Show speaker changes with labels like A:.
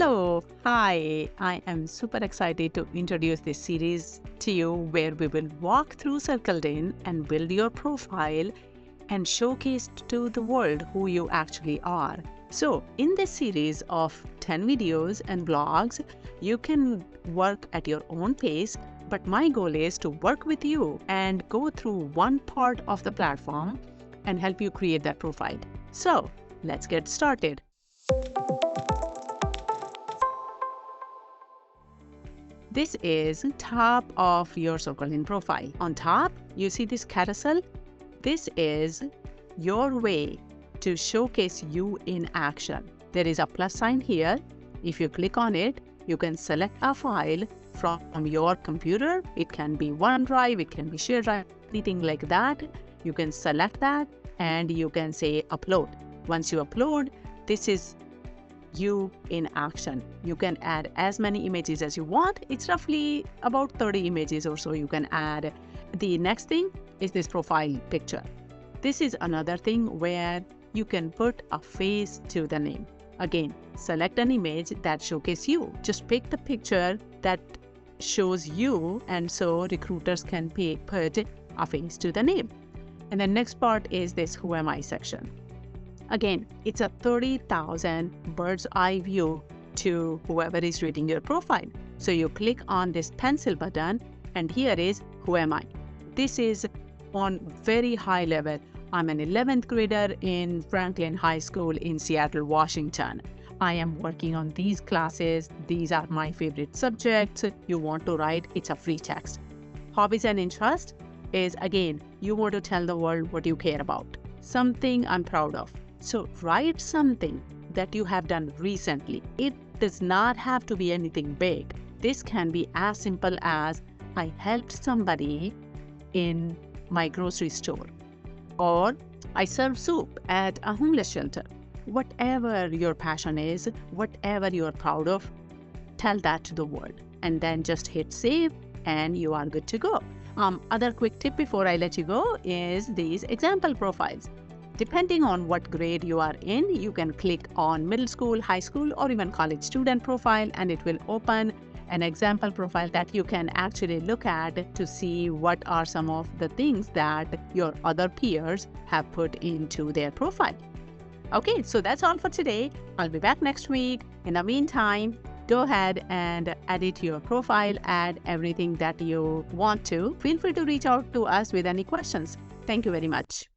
A: Hello, hi. I am super excited to introduce this series to you where we will walk through Cirkled In and build your profile and showcase to the world who you actually are. So, in this series of 10 videos and vlogs, you can work at your own pace, but my goal is to work with you and go through one part of the platform and help you create that profile. So, let's get started. This is top of your Cirkled In profile. On top, you see this carousel. This is your way to showcase you in action. There is a plus sign here. If you click on it, you can select a file from your computer. It can be OneDrive, it can be shared drive, anything like that. You can select that and you can say upload. Once you upload, this is you in action. You can add as many images as you want. It's roughly about 30 images or so you can add. The next thing is this profile picture. This is another thing where you can put a face to the name. Again, select an image that showcases you. Just pick the picture that shows you, and so recruiters can put a face to the name. And the next part is this Who Am I section. Again, it's a 30,000 bird's eye view to whoever is reading your profile. So you click on this pencil button and here is Who Am I? This is on very high level. I'm an 11th grader in Franklin High School in Seattle, Washington. I am working on these classes. These are my favorite subjects. You want to write, it's a free text. Hobbies and interest is, again, you want to tell the world what you care about. Something I'm proud of. So write something that you have done recently. It does not have to be anything big. This can be as simple as I helped somebody in my grocery store, or I served soup at a homeless shelter. Whatever your passion is, whatever you're proud of, tell that to the world and then just hit save and you are good to go. Other quick tip before I let you go is these example profiles. Depending on what grade you are in, you can click on middle school, high school, or even college student profile, and it will open an example profile that you can actually look at to see what are some of the things that your other peers have put into their profile. Okay, so that's all for today. I'll be back next week. In the meantime, go ahead and edit your profile, add everything that you want to. Feel free to reach out to us with any questions. Thank you very much.